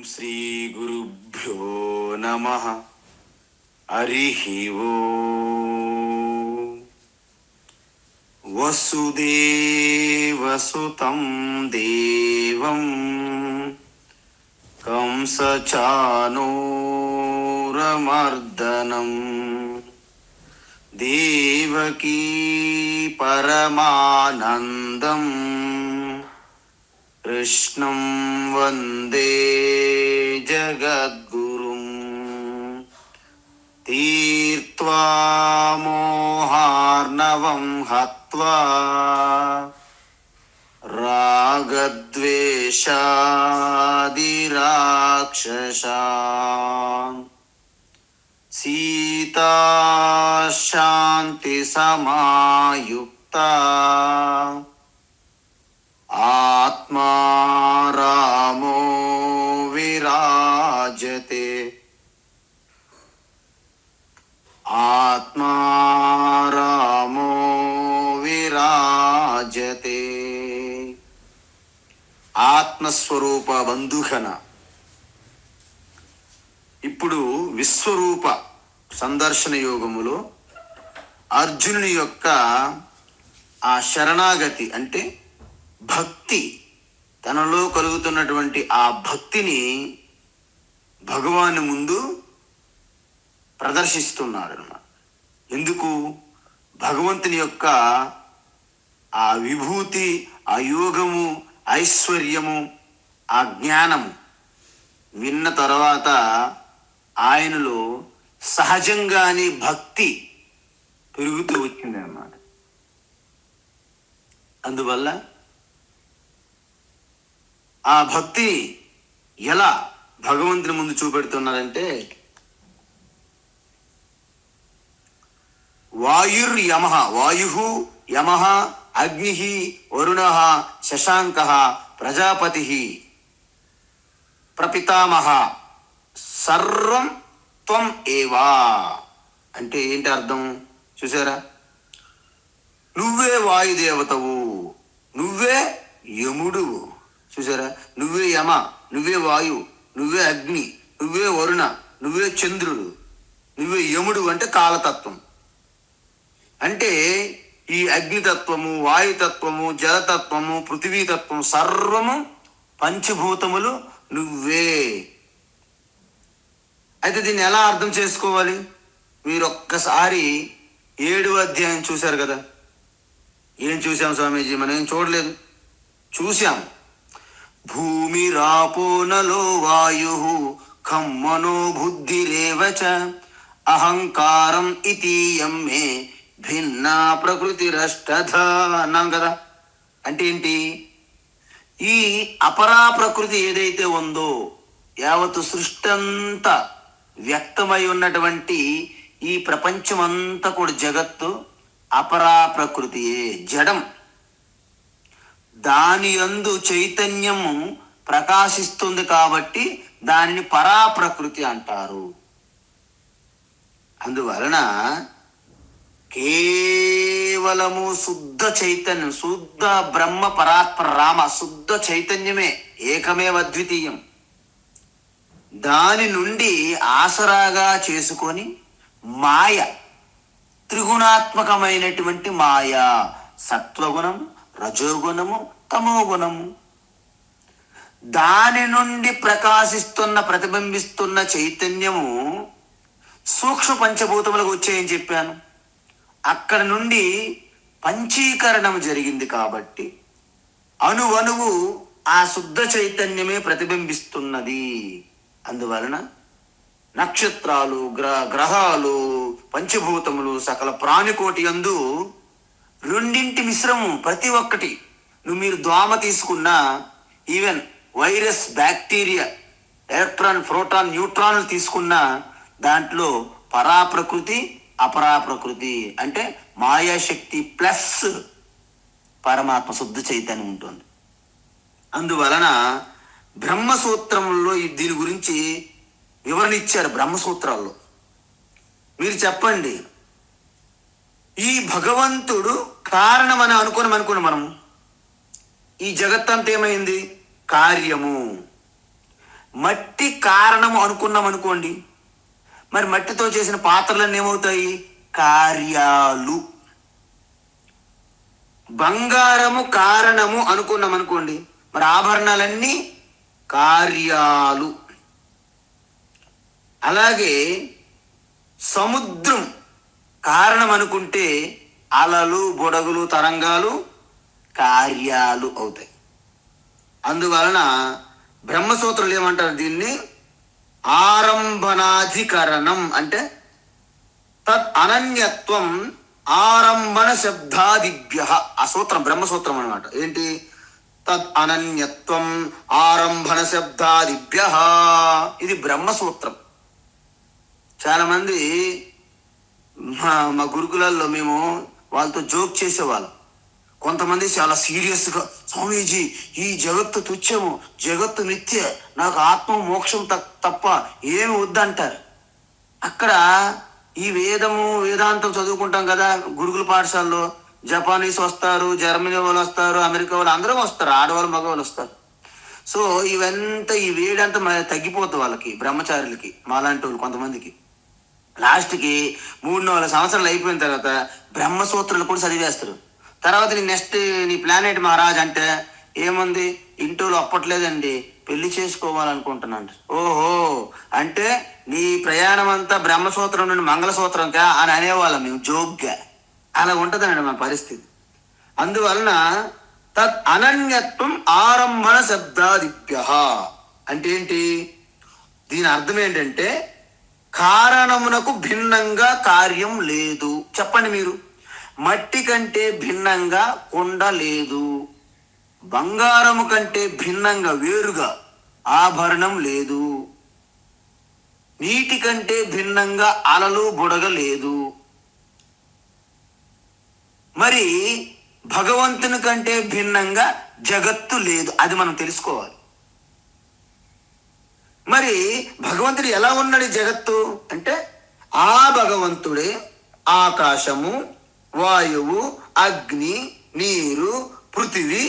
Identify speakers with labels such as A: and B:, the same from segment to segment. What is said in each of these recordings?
A: శ్రీ గురుభ్యో నమః. హరిః ఓం. వసుదేవసుతం దేవం కంసచానూరమర్దనం దేవకీ పరమానందం కృష్ణం వందే జగద్గురుం. తీర్త్వా మోహార్ణవం హత్వా రాగద్వేషాదిరాక్షసాన్ సీతా శాంతి సమాయుక్తా ఆత్మా రామో విరాజతే. ఆత్మా రామో విరాజతే. ఆత్మస్వరూప బంధుఘన. ఇప్పుడు విశ్వరూప సందర్శన యోగములో అర్జునుని యొక్క ఆ శరణాగతి అంటే భక్తి, తనలో కలుగుతున్నటువంటి ఆ భక్తిని భగవాను ముందు ప్రదర్శిస్తున్నాడు అన్నమాట. ఎందుకు? భగవంతుని యొక్క ఆ విభూతి, ఆ యోగము, ఐశ్వర్యము, ఆ జ్ఞానము విన్న తర్వాత ఆయనలో సహజంగానే భక్తి పెరుగుతూ వచ్చింది అన్నమాట. అందువల్ల ఆ భక్తి ఎలా భగవంతుని ముందు చూపెడుతున్నారంటే, వాయుర్యమః, వాయు యమః, అగ్ని వరుణ శశాంక ప్రజాపతి ప్రపితామహ సర్వం త్వం ఏవా. అంటే ఏంటి అర్థం చూసారా? నువ్వే వాయుదేవతవు, నువ్వే యముడు. చూసారా? నువ్వే యమ, నువ్వే వాయు, నువ్వే అగ్ని, నువ్వే వరుణ, నువ్వే చంద్రుడు, నువ్వే యముడు. అంటే కాలతత్వం. అంటే ఈ అగ్నితత్వము, వాయుతత్వము, జలతత్వము, పృథివీతత్వం సర్వము పంచభూతములు నువ్వే. అయితే దీన్ని ఎలా అర్థం చేసుకోవాలి? మీరు ఒక్కసారి 7వ అధ్యాయం చూశారు కదా. ఏం చూసాం స్వామీజీ? మనం ఏం చూడలేదు, చూశాం. భూమిరాపో నలో వాయు ఖం మనో బుద్ధిరేవ చ అహంకారం ఇతీయం మే భిన్నా ప్రకృతిరష్టధ అన్నాం కదా. అంటే ఏంటి? ఈ అపరా ప్రకృతి ఏదైతే ఉందో, యావత్తు సృష్టి అంతా వ్యక్తమై ఉన్నటువంటి ఈ ప్రపంచమంతా కూడా జగత్తు అపరా ప్రకృతియే, జడం. దాని యందు చైతన్యము ప్రకాశిస్తుంది కాబట్టి దానిని పరాప్రకృతి అంటారు. అందువలన కేవలము శుద్ధ చైతన్యం, శుద్ధ బ్రహ్మ పరాత్పర రామ శుద్ధ చైతన్యమే, ఏకమేవ అద్వితీయం. దాని నుండి ఆసరాగా చేసుకొని మాయ, త్రిగుణాత్మకమైనటువంటి మాయ, సత్వగుణము, రజోగుణము, తమోగుణము, దాని నుండి ప్రకాశిస్తున్న ప్రతిబింబిస్తున్న చైతన్యము సూక్ష్మ పంచభూతములకు వచ్చాయని చెప్పాను. అక్కడ నుండి పంచీకరణం జరిగింది కాబట్టి అణువణువు ఆ శుద్ధ చైతన్యమే ప్రతిబింబిస్తున్నది. అందువలన నక్షత్రాలు, గ్రహాలు, పంచభూతములు, సకల ప్రాణికోటి యందు రెండింటి మిశ్రమం. ప్రతి ఒక్కటి, మీరు దోమ తీసుకున్నా, even virus, bacteria, electron, proton, న్యూట్రాన్లు తీసుకున్నా దాంట్లో పరాప్రకృతి, అపరాప్రకృతి అంటే మాయాశక్తి ప్లస్ పరమాత్మ శుద్ధ చైతన్యం ఉంటుంది. అందువలన బ్రహ్మసూత్రంలో దీని గురించి వివరణ ఇచ్చారు. బ్రహ్మసూత్రాల్లో మీరు చెప్పండి, ఈ భగవంతుడు కారణమని అనుకుని మనం ఈ జగత్తంతా ఏమైంది? కార్యము. మట్టి కారణము అనుకున్నాం అనుకోండి, మరి మట్టితో చేసిన పాత్రలన్నీ ఏమవుతాయి? కార్యాలు. బంగారము కారణము అనుకున్నాం అనుకోండి, మరి ఆభరణాలన్నీ కార్యాలు. అలాగే సముద్రం కారణం అనుకుంటే అలలు, బుడగలు, తరంగాలు కార్యాలు అవుతాయి. అందువలన బ్రహ్మసూత్రులు ఏమంటారు? దీన్ని ఆరంభనాధికరణం. అంటే తత్ అనన్యత్వం ఆరంభన శబ్దాదిభ్య. ఆ సూత్రం బ్రహ్మసూత్రం అనమాట. ఏంటి? తత్ అనన్యత్వం ఆరంభన శబ్దాదిభ్య. ఇది బ్రహ్మసూత్రం. చాలా మంది మా గురుకులాల్లో మేము వాళ్ళతో జోక్ చేసేవాళ్ళం. కొంతమంది చాలా సీరియస్గా, స్వామీజీ ఈ జగత్తు తుచ్చము, జగత్తు మిథ్య, నాకు ఆత్మ మోక్షం తప్ప ఏమి వద్దంటారు. అక్కడ ఈ వేదాంతం చదువుకుంటాం కదా గురుకుల పాఠశాలలో. జపానీస్ వస్తారు, జర్మనీ వాళ్ళు వస్తారు, అమెరికా వాళ్ళు అందరూ వస్తారు, ఆడవాళ్ళు మగవాళ్ళు వస్తారు. సో ఇవంతా ఈ వేడంతా తగ్గిపోతుంది వాళ్ళకి, బ్రహ్మచారులకి, మాలాంటి వాళ్ళు కొంతమందికి. లాస్ట్కి 3-4 సంవత్సరాలు అయిపోయిన తర్వాత బ్రహ్మసూత్రాలు కూడా చదివేస్తారు. తర్వాత నెక్స్ట్ నీ ప్లాన్ ఏంటి మహారాజ్ అంటే, ఏముంది ఇంటోళ్ళు అప్పట్లేదండి, పెళ్లి చేసుకోవాలనుకుంటున్నాను. ఓహో, అంటే నీ ప్రయాణం అంతా బ్రహ్మసూత్రం నుండి మంగళసూత్రంకా అని అనేవాళ్ళం మేము జోక్గా. అలా ఉంటుందండి మన పరిస్థితి. అందువలన తత్ అనన్యత్వం ఆరంభన శబ్దాదిభ్య అంటే ఏంటి? దీని అర్థం ఏంటంటే కారణమునకు భిన్నంగా కార్యం లేదు. చెప్పండి మీరు. మట్టి కంటే భిన్నంగా కొండ లేదు, బంగారము కంటే భిన్నంగా వేరుగా ఆభరణం లేదు, నీటి కంటే భిన్నంగా అలలు బుడగ లేదు. మరి భగవంతుని కంటే భిన్నంగా జగత్తు లేదు. అది మనం తెలుసుకోవాలి. మరి భగవంతుడు ఎలా ఉన్నాడు జగత్తు అంటే, ఆ భగవంతుడే ఆకాశము, వాయువు, అగ్ని, నీరు, పృథివీ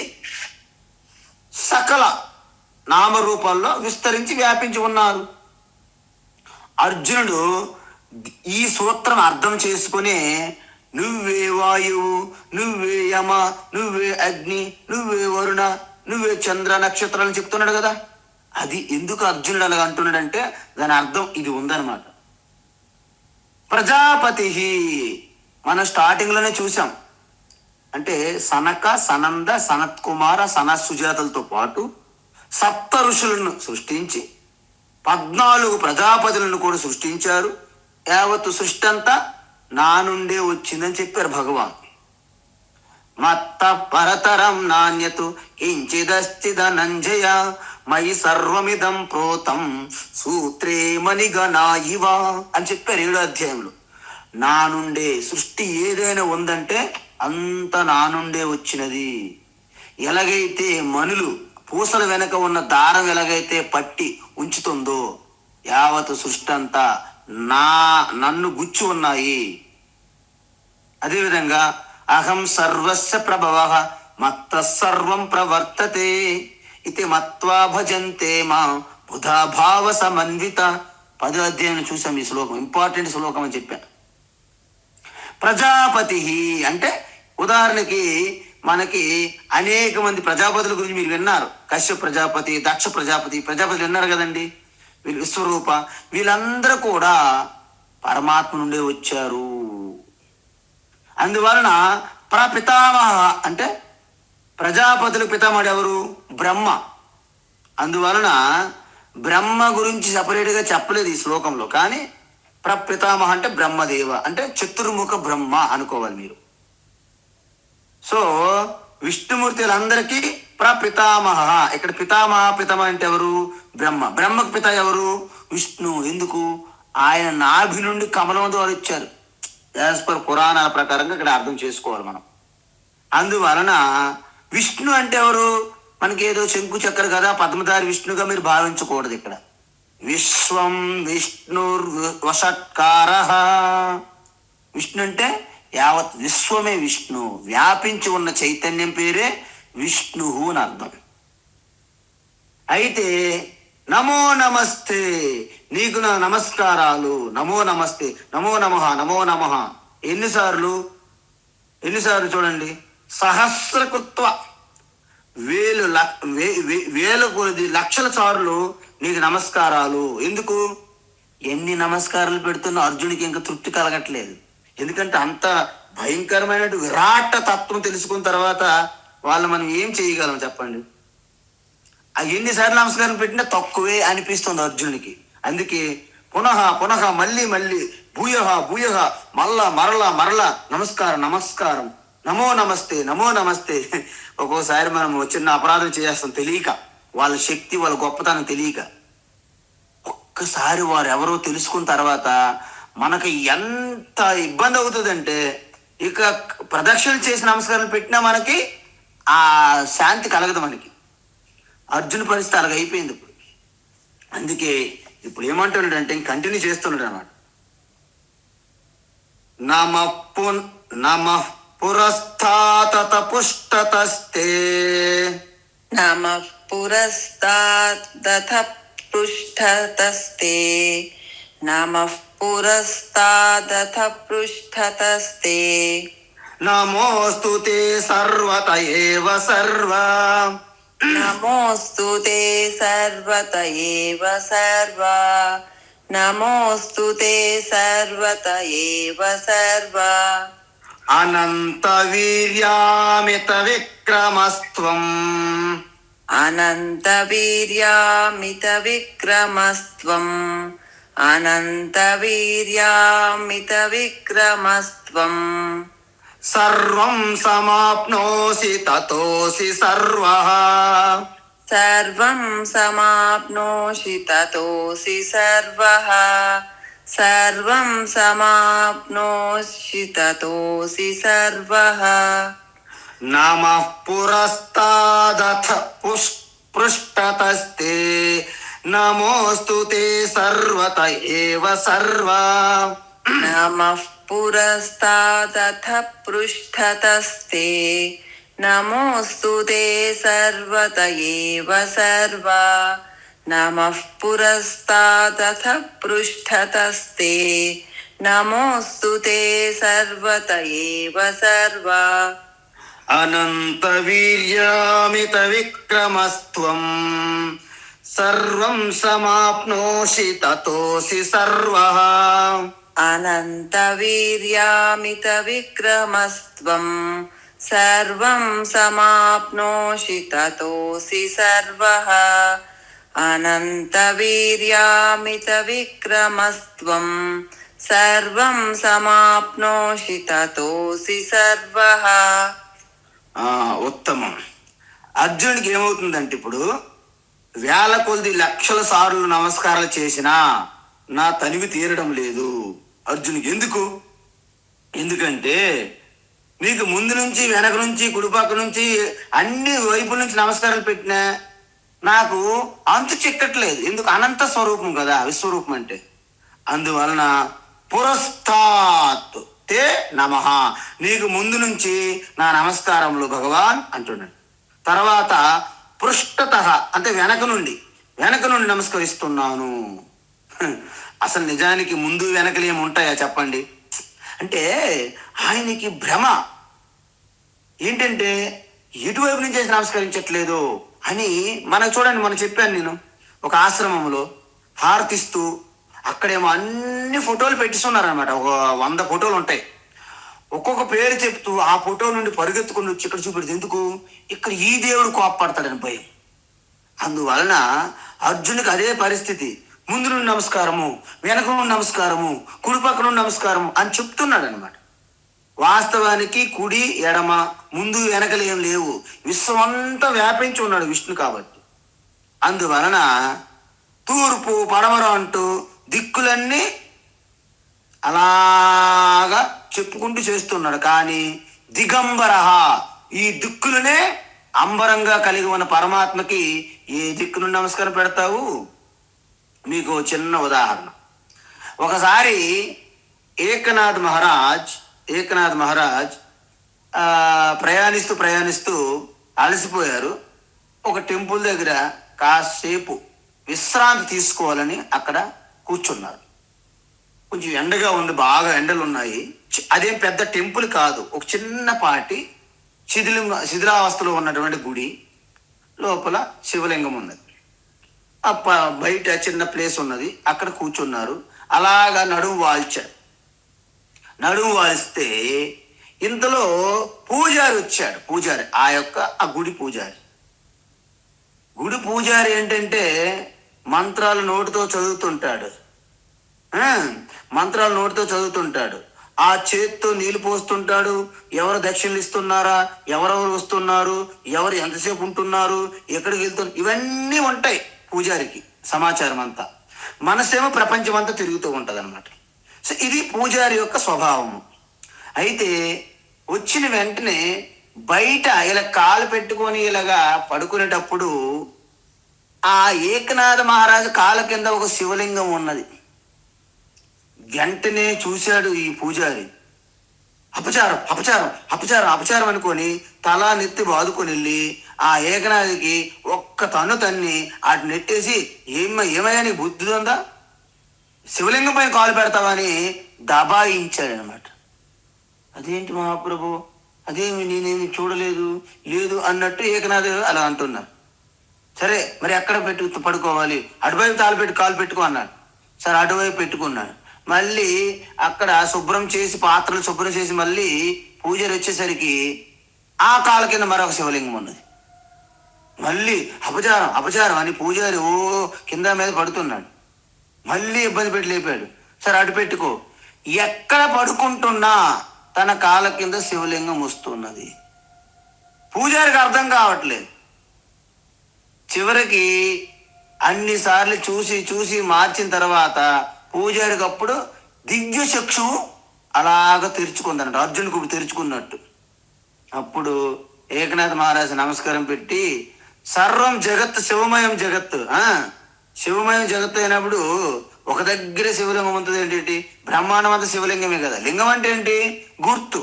A: సకల నామరూపాల్లో విస్తరించి వ్యాపించి ఉన్నారు. అర్జునుడు ఈ సూత్రం అర్థం చేసుకునే నువ్వే వాయువు, నువ్వే యమ, నువ్వే అగ్ని, నువ్వే వరుణ, నువ్వే చంద్ర నక్షత్రాలను చెప్తున్నాడు కదా. అది ఎందుకు అర్జునుడు అలా అంటున్నాడంటే దాని అర్థం ఇది ఉందన్నమాట. ప్రజాపతి మనం స్టార్టింగ్లోనే చూసాం. అంటే సనక, సనంద, సనత్కుమార, సనత్సుజాతలతో పాటు 7 ఋషులను సృష్టించి 14 ప్రజాపతులను కూడా సృష్టించారు. యావత్తు సృష్టి అంతా నా నుండే వచ్చిందని చెప్పారు భగవాన్. మత్త పరతరం నాణ్యతు కించిదస్తి ధనంజయ మయి సర్వమిదం ప్రోతం సూత్రే మణిగణా ఇవ అని చెప్పారు 7వ అధ్యాయంలో. నా నుండే సృష్టి ఏదైనా ఉందంటే అంత నా నుండే వచ్చినది. ఎలాగైతే మనులు పూసల వెనక ఉన్న దారం ఎలాగైతే పట్టి ఉంచుతుందో యావత్ సృష్టి అంతా నన్ను గుచ్చి ఉన్నాయి. అదేవిధంగా అహం సర్వస్య ప్రభవ మత్త సర్వం ప్రవర్తతే ఇది మత్వా భజంతే మా బుధాభావ సమన్విత. 10వ అధ్యాయం చూసాం ఈ శ్లోకం. ఇంపార్టెంట్ శ్లోకం అని చెప్పాను. ప్రజాపతి అంటే ఉదాహరణకి మనకి అనేక మంది ప్రజాపతుల గురించి మీరు విన్నారు. కశ్యప ప్రజాపతి, దక్ష ప్రజాపతి విన్నారు కదండి. వీళ్ళు విశ్వరూప, వీళ్ళందరూ కూడా పరమాత్మ నుండే వచ్చారు. అందువలన ప్రపితామహ అంటే ప్రజాపతుల పితామహుడు ఎవరు? బ్రహ్మ. అందువలన బ్రహ్మ గురించి సపరేట్గా చెప్పలేదు ఈ శ్లోకంలో. కానీ ప్రపితామహ అంటే బ్రహ్మదేవ అంటే చతుర్ముఖ బ్రహ్మ అనుకోవాలి మీరు. సో విష్ణుమూర్తులందరికీ ప్రపితామహ. ఇక్కడ పితామహ అంటే ఎవరు? బ్రహ్మ. బ్రహ్మకు పిత ఎవరు? విష్ణు. ఎందుకు? ఆయన నాభి నుండి కమలం ద్వారా ఇచ్చారు. యాజ్ పర్ పురాణాల ప్రకారంగా ఇక్కడ అర్థం చేసుకోవాలి మనం. అందువలన విష్ణు అంటే ఎవరు? మనకి ఏదో శంకు చక్ర కదా పద్మధారి విష్ణుగా మీరు భావించకూడదు. ఇక్కడ విశ్వం విష్ణుర్వషట్కార. విష్ణు అంటే యావత్ విశ్వమే విష్ణు, వ్యాపించి ఉన్న చైతన్యం పేరే విష్ణువు అని అర్థం. అయితే నమో నమస్తే, నీకు నా నమస్కారాలు, నమో నమస్తే, నమో నమః, నమో నమః. ఎన్నిసార్లు ఎన్నిసార్లు చూడండి, సహస్రకృత్వ, వేల కొద్ది లక్షల సార్లు నీకు నమస్కారాలు. ఎందుకు? ఎన్ని నమస్కారాలు పెడుతున్నా అర్జునికి ఇంకా తృప్తి కలగట్లేదు. ఎందుకంటే అంత భయంకరమైన విరాట తత్వం తెలుసుకున్న తర్వాత వాళ్ళు మనం ఏం చేయగలం చెప్పండి? ఎన్నిసార్లు నమస్కారం పెట్టినా తక్కువే అనిపిస్తుంది అర్జునుడికి. అందుకే పునః పునః, మళ్ళీ మళ్ళీ, భూయః భూయః, మళ్ళా మరలా మరలా నమస్కారం నమస్కారం, నమో నమస్తే నమో నమస్తే. ఒక్కోసారి మనం చిన్న అపరాధం చేస్తాం తెలియక, వాళ్ళ శక్తి వాళ్ళ గొప్పతనం తెలియక. ఒక్కసారి వారు ఎవరో తెలుసుకున్న తర్వాత మనకు ఎంత ఇబ్బంది అవుతుందంటే, ఇక ప్రదక్షిణలు చేసి నమస్కారం పెట్టినా మనకి ఆ శాంతి కలగదు మనకి. అర్జున్ పరిస్థితి అలాగ అయిపోయింది ఇప్పుడు. అందుకే ఇప్పుడు ఏమంటున్నాడు అంటే కంటిన్యూ చేస్తున్నాడు అన్నమాట. నమ పురస్తాత పుష్టతస్తే,
B: నమ పురస్తాదథ పృష్ఠతస్తే, నమ పురస్తాదథ పృష్ఠతస్తే,
A: నమోస్తు తే సర్వత ఏవ సర్వ,
B: నమోస్తు తే సర్వత ఏవ సర్వ, నమోస్తు తే సర్వత ఏవ సర్వ.
A: అనంత వీర్యామిత విక్రమస్త్వం,
B: అనంత వీర్యామిత విక్రమస్త్వం, అనంత వీర్యామిత విక్రమస్త్వం.
A: సర్వం సమాప్నోసి తతోసి సర్వః,
B: సర్వం సమాప్నోషి తతోసి సర్వః, సర్వం సమాప్నోషి తతోసి సర్వః.
A: నమః పురస్తాదథ పృష్ఠతస్తే, నమోస్తు తే సర్వత ఏవ సర్వ.
B: నమః పురస్తాదథ పృష్ఠతస్తే, నమోస్తు తే సర్వత ఏవ సర్వ, నమః పురస్తాదథ పృష్ఠతస్తే, నమోస్తు తే సర్వత ఏవ సర్వ.
A: అనంత వీర్యామిత విక్రమస్త్వం, సర్వం సమాప్నోషి తతోసి సర్వః.
B: అనంత వీర్యామిత విక్రమస్త్వం, సర్వం సమాప్నోషి తతోసి సర్వః. అనంత వీర్యామిత విక్రమస్త్వం, సర్వం సమాప్నోషి తతోసి సర్వః.
A: ఉత్తమం. అర్జునుడికి ఏమవుతుందంటే ఇప్పుడు వేల కొద్ది లక్షల సార్లు నమస్కారాలు చేసినా నా తనివి తీరడం లేదు అర్జునుడికి. ఎందుకు? ఎందుకంటే నీకు ముందు నుంచి వెనక నుంచి కుడిపక్క నుంచి అన్ని వైపుల నుంచి నమస్కారాలు పెట్టినా నాకు అంతు చిక్కట్లేదు. ఎందుకు? అనంత స్వరూపం కదా విశ్వరూపం అంటే. అందువలన పురస్తాత్ తే నమః, నీకు ముందు నుంచి నా నమస్కారములు భగవాన్ అంటున్నాడు. తర్వాత పృష్ఠతః అంటే వెనక నుండి నమస్కరిస్తున్నాను. అసలు నిజానికి ముందు వెనకలు ఏమి ఉంటాయా చెప్పండి? అంటే ఆయనకి భ్రమ ఏంటంటే ఎటువైపు నుంచి నమస్కరించట్లేదు అని. మనకు చూడండి, మనం చెప్పాను నేను ఒక ఆశ్రమంలో హారతిస్తూ అక్కడేమో అన్ని ఫోటోలు పెట్టిస్తున్నారనమాట. ఒక 100 ఫోటోలు ఉంటాయి. ఒక్కొక్క పేరు చెప్తూ ఆ ఫోటో నుండి పరుగెత్తుకుని వచ్చి ఇక్కడ చూపెడితే ఎందుకు? ఇక్కడ ఈ దేవుడు కోపడతాడని భయం. అందువలన అర్జునుడికి అదే పరిస్థితి. ముందు నుండి నమస్కారము, వెనక నుండి నమస్కారము, కుడి పక్క నుండి నమస్కారము అని చెప్తున్నాడు అనమాట. వాస్తవానికి కుడి ఎడమ ముందు వెనకలు ఏం లేవు. విశ్వం అంతా వ్యాపించి ఉన్నాడు విష్ణు కాబట్టి. అందువలన తూర్పు పడమర అంటూ దిక్కులన్నీ అలాగా చెప్పుకుంటూ చేస్తున్నాడు. కానీ దిగంబర, ఈ దిక్కులనే అంబరంగా కలిగి ఉన్న పరమాత్మకి ఏ దిక్కు నుండి నమస్కారం పెడతావు? మీకు చిన్న ఉదాహరణ. ఒకసారి ఏకనాథ్ మహారాజ్ ప్రయాణిస్తూ అలసిపోయారు. ఒక టెంపుల్ దగ్గర కాసేపు విశ్రాంతి తీసుకోవాలని అక్కడ కూర్చున్నారు. కొంచెం ఎండగా ఉంది, బాగా ఎండలు ఉన్నాయి. అదేం పెద్ద టెంపుల్ కాదు, ఒక చిన్నపాటి శిథిలావస్థలో ఉన్నటువంటి గుడి. లోపల శివలింగం ఉన్నది. బయట చిన్న ప్లేస్ ఉన్నది, అక్కడ కూర్చున్నారు. అలాగా నడుము వాల్స్తే ఇంతలో పూజారి వచ్చాడు. పూజారి ఆ గుడి పూజారి ఏంటంటే మంత్రాలు నోటితో చదువుతుంటాడు. ఆ చేత్తో నీళ్లు పోస్తుంటాడు. ఎవరు దక్షిణలు ఇస్తున్నారా, ఎవరెవరు వస్తున్నారు, ఎవరు ఎంతసేపు ఉంటున్నారు, ఎక్కడికి వెళ్తున్నారు, ఇవన్నీ ఉంటాయి పూజారికి సమాచారం అంతా. మనసేమో ప్రపంచం అంతా తిరుగుతూ ఉంటుంది అనమాట. సో ఇది పూజారి యొక్క స్వభావము. అయితే వచ్చిన వెంటనే బయట ఇలా కాలు పెట్టుకొని ఇలాగా పడుకునేటప్పుడు ఆ ఏకనాథ మహారాజు కాళ్ళ కింద ఒక శివలింగం ఉన్నది. వెంటనే చూశాడు ఈ పూజారి. అపచారం అనుకొని తల నెత్తి బాదుకొని వెళ్ళి ఆ ఏకనాథికి ఒక్క తన్ని అటు నెట్టేసి ఏమయ్యా నీ బుద్ధి ఉందా, శివలింగం పైన కాలు పెడతావని దబాయించాడనమాట. అదేంటి మహాప్రభు, అదేమి నేనేమి చూడలేదు లేదు అన్నట్టు ఏకనాథ్ అలా అంటున్నారు. సరే మరి ఎక్కడ పడుకోవాలి, అటువైపు కాలు పెట్టుకో అన్నాడు. సరే అటువైపు పెట్టుకున్నాడు. మళ్ళీ అక్కడ పాత్రలు శుభ్రం చేసి మళ్ళీ పూజలు వచ్చేసరికి ఆ కాళ్ళ కింద మరొక శివలింగం ఉన్నది. మళ్ళీ అపచారం అని పూజారి కింద మీద పడుతున్నాడు. మళ్ళీ ఇబ్బంది పెట్టి లేపాడు. సరే అటు పెట్టుకో. ఎక్కడ పడుకుంటున్నా తన కాళ్ళ కింద శివలింగం వస్తున్నది. పూజారికి అర్థం కావట్లేదు. చివరికి అన్నిసార్లు చూసి మార్చిన తర్వాత పూజారికి అప్పుడు దివ్య చక్షువు అలాగ తెరుచుకుందన్నట్టు, అర్జునుకు తెరుచుకున్నట్టు. అప్పుడు ఏకనాథ మహారాజు నమస్కారం పెట్టి, సర్వం జగత్ శివమయం జగత్ అయినప్పుడు ఒక దగ్గర శివలింగం ఉంటుంది. ఏంటి, బ్రహ్మాండం అంతా శివలింగమే కదా. లింగం అంటే ఏంటి, గుర్తు.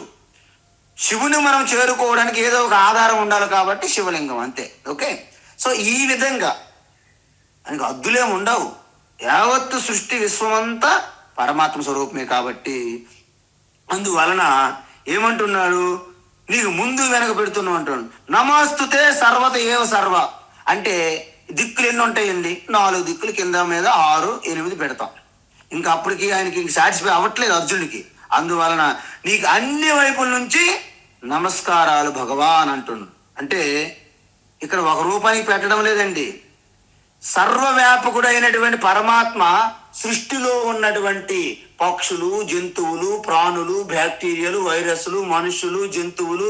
A: శివుని మనం చేరుకోవడానికి ఏదో ఒక ఆధారం ఉండాలి కాబట్టి శివలింగం, అంతే. ఓకే. సో ఈ విధంగా ఆయనకు అద్దులేమి ఉండవు. యావత్తు సృష్టి విశ్వమంతా పరమాత్మ స్వరూపమే కాబట్టి అందువలన ఏమంటున్నాడు, నీకు ముందు వెనక పెడుతున్నావు అంటున్నాడు. నమస్తుతే సర్వత ఏవ సర్వ అంటే దిక్కులు ఎన్ని ఉంటాయండి, 4 దిక్కులు, కింద మీద 6, 8 పెడతాం. ఇంకా అప్పటికి ఆయనకి సాటిస్ఫై అవ్వట్లేదు అర్జునుడికి. అందువలన నీకు అన్ని వైపుల నుంచి నమస్కారాలు భగవాన్ అంటున్నాడు. అంటే ఇక్కడ ఒక రూపానికి పెట్టడం లేదండి. సర్వవ్యాపకుడైనటువంటి పరమాత్మ సృష్టిలో ఉన్నటువంటి పక్షులు, జంతువులు, ప్రాణులు, బ్యాక్టీరియాలు, వైరస్లు, మనుషులు, జంతువులు,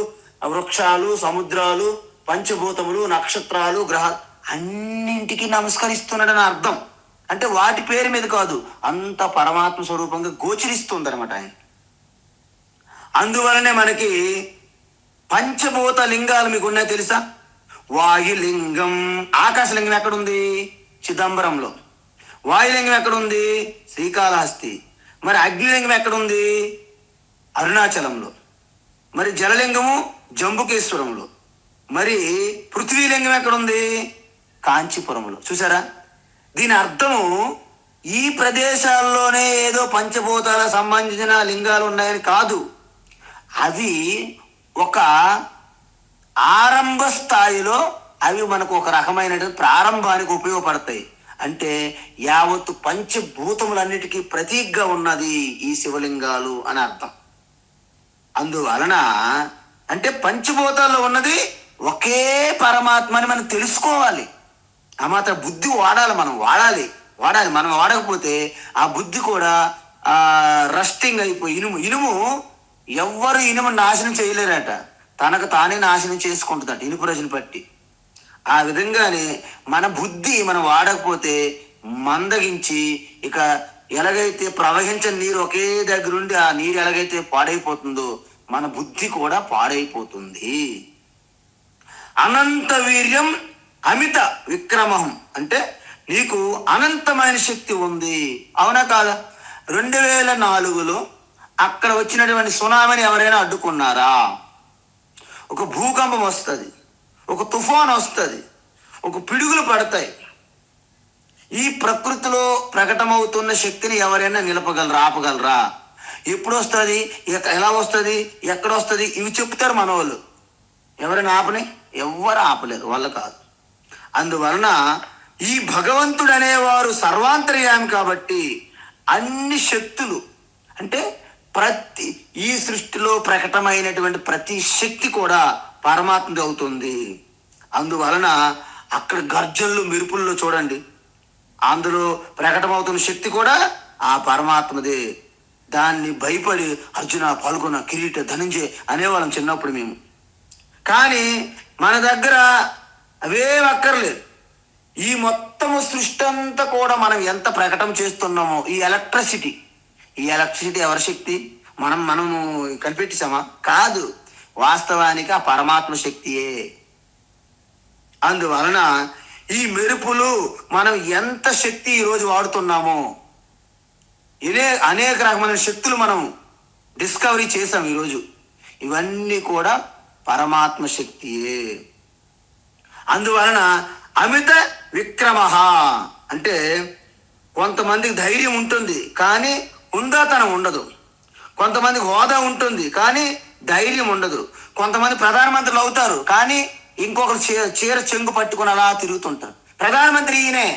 A: వృక్షాలు, సముద్రాలు, పంచభూతములు, నక్షత్రాలు, గ్రహాలు అన్నింటికి నమస్కరిస్తున్నాడని అర్థం. అంటే వాటి పేరు మీద కాదు, అంత పరమాత్మ స్వరూపంగా గోచరిస్తుంది అనమాట ఆయన. అందువలనే మనకి పంచభూత లింగాలు మీకు ఉన్నాయి తెలుసా. వాయులింగం, ఆకాశలింగం ఎక్కడుంది, చిదంబరంలో. వాయులింగం ఎక్కడుంది, శ్రీకాళహస్తి. మరి అగ్నిలింగం ఎక్కడుంది, అరుణాచలంలో. మరి జలలింగము జంబుకేశ్వరంలో. మరి పృథ్వీలింగం ఎక్కడుంది, కాంచీపురంలో. చూసారా, దీని అర్థము ఈ ప్రదేశాల్లోనే ఏదో పంచభూతాలకు సంబంధించిన లింగాలు ఉన్నాయని కాదు. అవి ఒక ఆరంభ స్థాయిలో అవి మనకు ఒక రకమైన ప్రారంభానికి ఉపయోగపడతాయి. అంటే యావత్తు పంచభూతములన్నిటికీ ప్రతీకగా ఉన్నది ఈ శివలింగాలు అని అర్థం. అందువలన అంటే పంచభూతాల్లో ఉన్నది ఒకే పరమాత్మ అని మనం తెలుసుకోవాలి. ఆ మాత్రం బుద్ధి మనం వాడాలి. మనం వాడకపోతే ఆ బుద్ధి కూడా రస్టింగ్ అయిపోయి ఇనుము ఎవ్వరు ఇనుము నాశనం చేయలేరట, తనకు తానే నాశనం చేసుకుంటుందట ఇనుపు రజుని పట్టి. ఆ విధంగానే మన బుద్ధి మనం వాడకపోతే మందగించి ఇక ఎలాగైతే ప్రవహించని నీరు ఒకే దగ్గరుండి ఆ నీరు ఎలాగైతే పాడైపోతుందో మన బుద్ధి కూడా పాడైపోతుంది. అనంత వీర్యం అమిత విక్రమం అంటే నీకు అనంతమైన శక్తి ఉంది. అవునా కాదా? 2004లో అక్కడ వచ్చినటువంటి సునామీని ఎవరైనా అడ్డుకున్నారా? ఒక భూకంపం వస్తుంది, ఒక తుఫాన్ వస్తుంది, ఒక పిడుగులు పడతాయి. ఈ ప్రకృతిలో ప్రకటమవుతున్న శక్తిని ఎవరైనా నిలపగలరా, ఆపగలరా? ఎప్పుడు వస్తుంది, ఎలా వస్తుంది, ఎక్కడ వస్తుంది, ఇవి చెప్తారు మన వాళ్ళు. ఎవరైనా ఆపని? ఎవ్వరు ఆపలేరు, వాళ్ళ కాదు. అందువలన ఈ భగవంతుడు అనేవారు సర్వాంతర్యామి కాబట్టి అన్ని శక్తులు, అంటే ఈ సృష్టిలో ప్రకటమైనటువంటి ప్రతి శక్తి కూడా పరమాత్మది అవుతుంది. అందువలన అక్కడ గర్జనలు మెరుపుల్లో చూడండి, అందులో ప్రకటమవుతున్న శక్తి కూడా ఆ పరమాత్మదే. దాన్ని భయపడి అర్జున, పాల్గొన, కిరీట, ధనంజయ అనేవాళ్ళం చిన్నప్పుడు మేము. కానీ మన దగ్గర అవేం అక్కర్లేదు. ఈ మొత్తము సృష్టి అంతా కూడా మనం ఎంత ప్రకటన చేస్తున్నామో, ఈ ఎలక్ట్రిసిటీ ఎవరి శక్తి? మనము కనిపెట్టేసామా? కాదు, వాస్తవానికి ఆ పరమాత్మ శక్తియే. అందువలన ఈ మెరుపులు మనం ఎంత శక్తి ఈరోజు వాడుతున్నామో, అనేక రకమైన శక్తులు మనం డిస్కవరీ చేసాం ఈరోజు. ఇవన్నీ కూడా పరమాత్మ శక్తియే. అందువలన అమిత విక్రమ అంటే కొంతమందికి ధైర్యం ఉంటుంది కానీ హుందాతనం ఉండదు, కొంతమందికి హోదా ఉంటుంది కానీ ధైర్యం ఉండదు, కొంతమంది ప్రధానమంత్రులు అవుతారు కానీ ఇంకొకరు చీర చెంగు పట్టుకుని అలా తిరుగుతుంటారు. ప్రధానమంత్రి ఈయనే,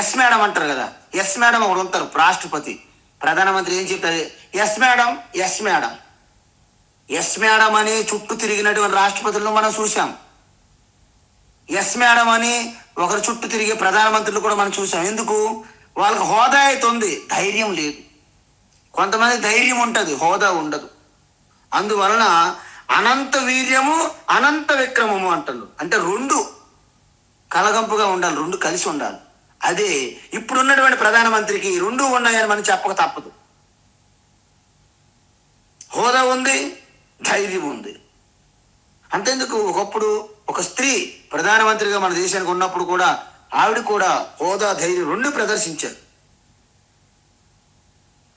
A: ఎస్ మేడం అంటారు కదా, ఎస్ మేడం ఒకడు ఉంటారు రాష్ట్రపతి. ప్రధానమంత్రి ఏం చెప్తారు? Yes madam, yes madam, yes madam అని చుట్టూ తిరిగినటువంటి రాష్ట్రపతులను మనం చూసాం. ఎస్ మేడం అని ఒకరు చుట్టూ తిరిగే ప్రధానమంత్రులు కూడా మనం చూసాం. ఎందుకు? వాళ్ళకి హోదా అయితే ఉంది, ధైర్యం లేదు. కొంతమంది ధైర్యం ఉంటుంది, హోదా ఉండదు. అందువలన అనంత వీర్యము, అనంత విక్రమము అంటారు. అంటే రెండు కలగంపుగా ఉండాలి, రెండు కలిసి ఉండాలి. అదే ఇప్పుడున్నటువంటి ప్రధానమంత్రికి రెండు ఉన్నాయని మనం చెప్పక తప్పదు. హోదా ఉంది, ధైర్యం ఉంది. అంతేందుకు, ఒకప్పుడు ఒక స్త్రీ ప్రధానమంత్రిగా మన దేశానికి ఉన్నప్పుడు కూడా ఆవిడ కూడా హోదా, ధైర్యం రెండు ప్రదర్శించారు.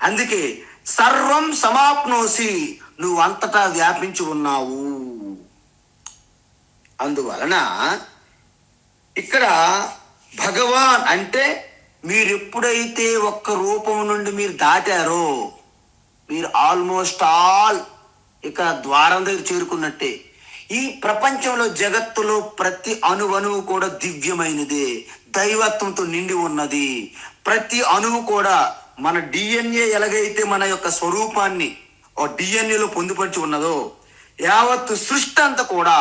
A: అందుకే సర్వం సమాప్నోసి, నువ్వు అంతటా వ్యాపించి ఉన్నావు. అందువలన ఇక్కడ భగవాన్ అంటే మీరు ఎప్పుడైతే ఒక్క రూపం నుండి మీరు దాటారో, మీరు ఆల్మోస్ట్ ఆల్ ఇక ద్వారం దగ్గర చేరుకున్నట్టే. ఈ ప్రపంచంలో, జగత్తులో ప్రతి అణువు కూడా దివ్యమైనదే, దైవత్వంతో నిండి ఉన్నది. ప్రతి అణువు కూడా మన డిఎన్ఏ ఎలాగైతే మన యొక్క స్వరూపాన్ని డిఎన్ఏలో పొందుపరిచి ఉన్నదో, యావత్తు సృష్టి అంతా కూడా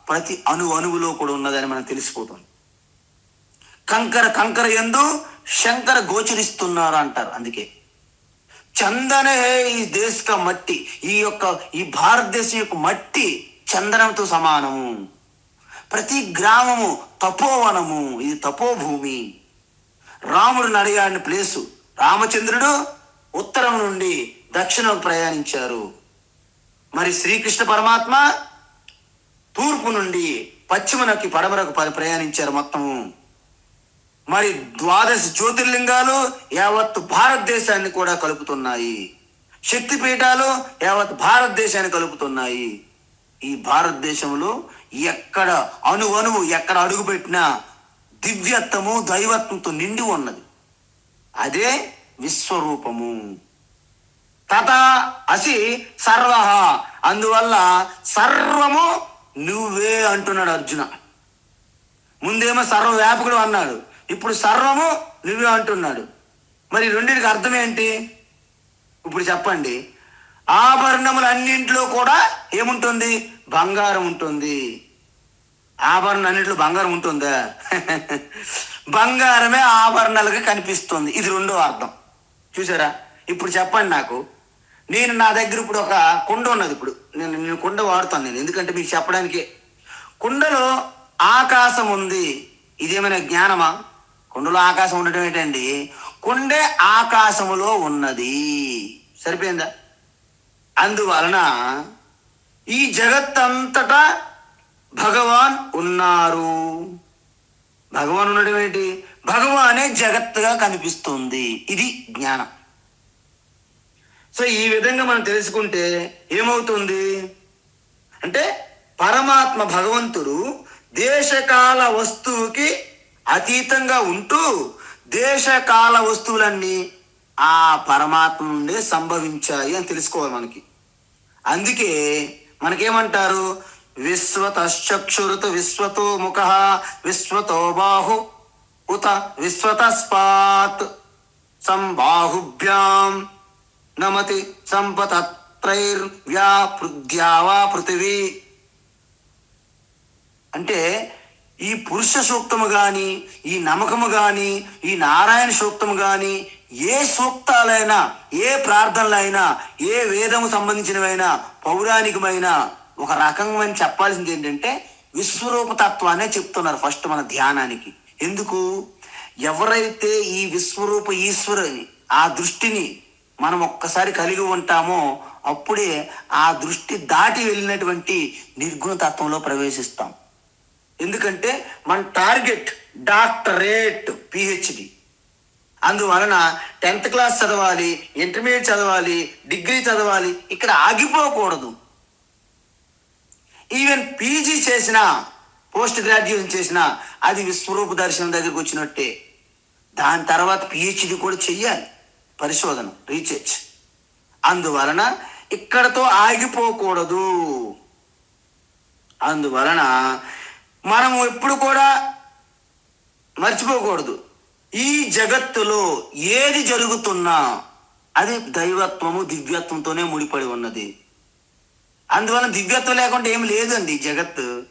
A: ప్రతి అణువులో కూడా ఉన్నదని మనం తెలిసిపోతుంది. కంకర యందు శంకర గోచరిస్తున్నారు అంటారు. అందుకే చందనే ఈ దేశ మట్టి, ఈ భారతదేశం యొక్క మట్టి చందనంతో సమానము. ప్రతి గ్రామము తపోవనము, ఇది తపోభూమి. రాముడు నడియాడిన ప్లేసు. రామచంద్రుడు ఉత్తరం నుండి దక్షిణకు ప్రయాణించారు. మరి శ్రీకృష్ణ పరమాత్మ తూర్పు నుండి పశ్చిమనకి పడమరకు ప్రయాణించారు మొత్తము. మరి 12 జ్యోతిర్లింగాలు యావత్తు భారతదేశాన్ని కూడా కలుపుతున్నాయి. శక్తిపీఠాలు యావత్ భారతదేశాన్ని కలుపుతున్నాయి. ఈ భారతదేశంలో ఎక్కడ అణువు ఎక్కడ అడుగుపెట్టినా దివ్యత్వము, దైవత్వంతో నిండి ఉన్నది. అదే విశ్వరూపము. తథా అసి సర్వ, అందువల్ల సర్వము నువ్వే అంటున్నాడు అర్జున. ముందేమో సర్వవ్యాపకుడు అన్నాడు, ఇప్పుడు సర్వము నువ్వే అంటున్నాడు. మరి రెండింటికి అర్థం ఏంటి? ఇప్పుడు చెప్పండి. ఆభరణములు అన్నింటిలో కూడా ఏముంటుంది? బంగారం ఉంటుంది. ఆభరణం అన్నింటిలో బంగారం ఉంటుందా? బంగారమే ఆభరణాలుగా కనిపిస్తుంది. ఇది రెండో అర్థం. చూసారా? ఇప్పుడు చెప్పండి నాకు. నా దగ్గర ఇప్పుడు ఒక కుండ ఉన్నది. ఇప్పుడు నేను కుండ వాడుతాను నేను, ఎందుకంటే మీకు చెప్పడానికి. కుండలో ఆకాశం ఉంది. ఇదేమైనా జ్ఞానమా? కుండలో ఆకాశం ఉండటం ఏంటండి? కుండే ఆకాశములో ఉన్నది. సరిపోయిందా? అందువలన ఈ జగత్తంతటా భగవాన్ ఉన్నారు. భగవాన్ ఉండడం ఏంటి? భగవానే జగత్తుగా కనిపిస్తుంది. ఇది జ్ఞానం. సో ఈ విధంగా మనం తెలుసుకుంటే ఏమవుతుంది అంటే, పరమాత్మ భగవంతుడు దేశకాల వస్తువుకి అతీతంగా ఉంటూ దేశకాల వస్తువులన్నీ ఆ పరమాత్మ నుండే సంభవించాయి అని తెలుసుకోవాలి మనకి. అందుకే మనకేమంటారు, విశ్వతశ్చక్షురుత విశ్వతో ముఖ విశ్వతో బాహు ఉత విశ్వతస్పాత్ సంబాహుభ్యాం నమతి సంపతత్రైర్వ్యాపృద్యావా పృథివీ. అంటే ఈ పురుష సూక్తము గాని, ఈ నమ్మకము గాని, ఈ నారాయణ సూక్తము గాని, ఏ సూక్తాలైనా, ఏ ప్రార్థనలైనా, ఏ వేదము సంబంధించినవైనా, పౌరాణికమైన ఒక రకమైన చెప్పాల్సింది ఏంటంటే విశ్వరూపతత్వాన్నే చెప్తున్నారు ఫస్ట్ మన ధ్యానానికి. ఎందుకు? ఎవరైతే ఈ విశ్వరూప ఈశ్వరుని ఆ దృష్టిని మనం ఒక్కసారి కలిగి ఉంటామో అప్పుడే ఆ దృష్టి దాటి వెళ్ళినటువంటి నిర్గుణ తత్వంలో ప్రవేశిస్తాం. ఎందుకంటే మన టార్గెట్ డాక్టరేట్, పిహెచ్డి. అందువలన 10th క్లాస్ చదవాలి, ఇంటర్మీడియట్ చదవాలి, డిగ్రీ చదవాలి, ఇక్కడ ఆగిపోకూడదు. ఈవెన్ పీజీ చేసినా, పోస్ట్ గ్రాడ్యుయేషన్ చేసినా అది విశ్వరూప దర్శనం దగ్గరికి వచ్చినట్టే. దాని తర్వాత పిహెచ్డి కూడా చెయ్యాలి, పరిశోధన, రీసెర్చ్. అందువలన ఇక్కడతో ఆగిపోకూడదు. అందువలన మనము ఎప్పుడు కూడా మర్చిపోకూడదు, ఈ జగత్తులో ఏది జరుగుతున్నా అది దైవత్వము, దివ్యత్వంతోనే ముడిపడి ఉన్నది. అందువలన దివ్యత్వం లేకుండా ఏమి లేదండి జగత్తు.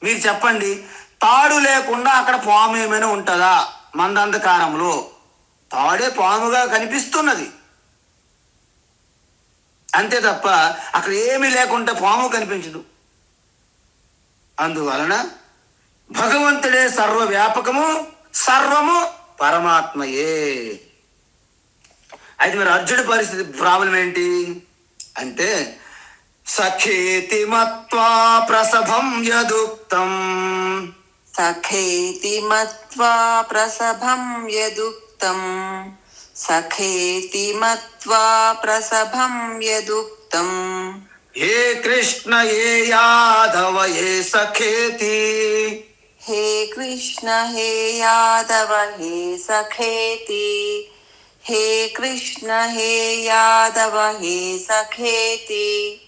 A: మీరు చెప్పండి, తాడు లేకుండా అక్కడ పాము ఏమైనా ఉంటుందా? మందంధకారంలో తాడే పాముగా కనిపిస్తున్నది, అంతే తప్ప అక్కడ ఏమీ లేకుండా పాము కనిపించదు. అందువలన భగవంతుడే సర్వవ్యాపకము, సర్వము పరమాత్మయే. అయితే మరి అర్జునుడి పరిస్థితి, ప్రాబ్లం ఏంటి అంటే సఖేతి మత్వా ప్రసభం యదుక్తం.
B: సఖేతి మత్వా ప్రసభం యదుక్తం. సఖేతి మత్వా ప్రసభం యదుక్తం.
A: హే కృష్ణ హే యాదవ హే సఖేతి.
B: హే కృష్ణ హే యాదవ హే సఖేతి. హే కృష్ణ హే యాదవ హే సఖేతి.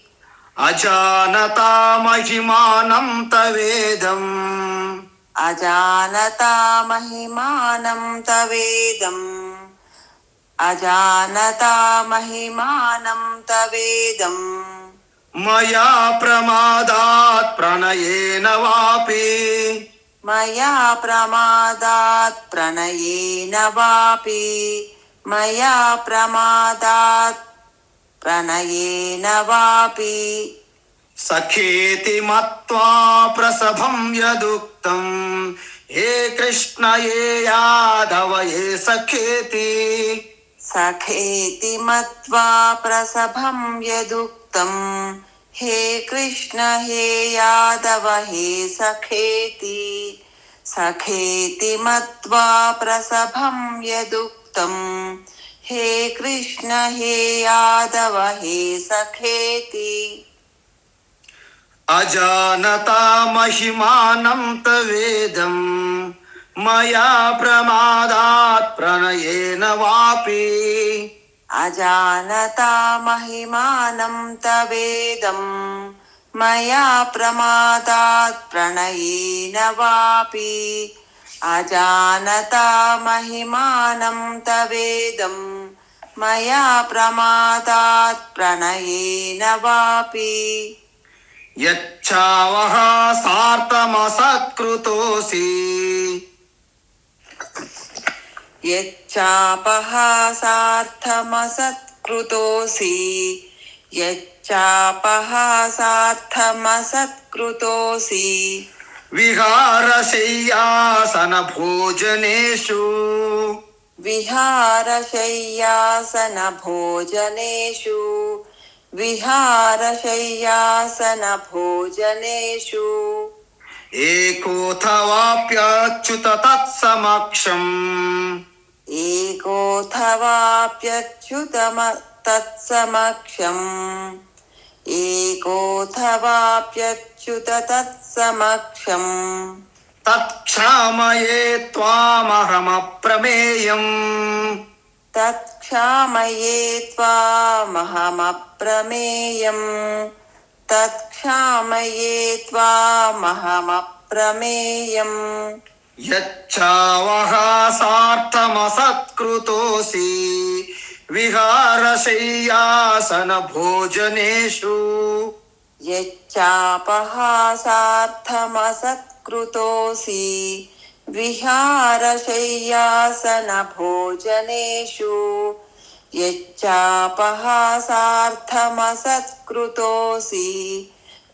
A: అజానతా మహిమానం తవేదం.
B: అజానతా మహిమానం తవేదం. అజానతా మహిమానం తవేదం.
A: మయా ప్రమాదాత్ ప్రణయేన వాపి.
B: మయా ప్రమాదాత్ ప్రణయేన వాపి. మయా ప్రమాదాత్ ప్రణయేన వాపి.
A: సఖేతి మత్వా ప్రసభం యదుక్తం. హే కృష్ణ హే యాదవ హే సఖేతి.
B: సఖేతి మత్వా ప్రసభం యదుక్తం. హే కృష్ణ హే యాదవ హే సఖేతి. సఖేతి మత్వా ప్రసభం యదుక్తం. హే కృష్ణ హే యాదవ హే సఖేతి.
A: అజానతా మహిమానం తవేదం. మయా ప్రమాదాత్ ప్రణయేన వాపి.
B: అజానతా మహిమానం తవేదం. మయా ప్రమాదాత్ ప్రణయేన వాపి. అజానతా మహిమానం తవేదం. మయా ప్రమాదాత్ ప్రణయేన వాపి.
A: యచ్చావహ సార్థమసత్కృతోసి.
B: యచ్చాపహాసార్థమసత్కృతోసి. యచ్చాపహాసార్థమసత్కృతోసి.
A: విహారశయ్యాసన భోజనేషు.
B: విహారశయ్యాసన భోజనేషు. విహారశయ్యాసన భోజనేషు.
A: ఏకోథవాప్యచ్యుత తత్సమక్షం.
B: ఏకోథవాప్యచ్యుత తత్సమక్షం. ఏకోథవాప్యచ్యుత తత్సమక్షం.
A: తత్క్షామయే త్వామహమప్రమేయం.
B: తత్క్షామయే త్వామహమప్రమేయం. తత్క్షామయే త్వామహమప్రమేయం.
A: యచ్చావహాసార్థమసత్కృతోసి విహారశయ్యాసన భోజనేషు.
B: యచ్చాపహాసార్థమసత్కృతోసి విహారశయ్యాసనభోజనేషు. యచ్చాపహాసార్థమసత్కృతోసి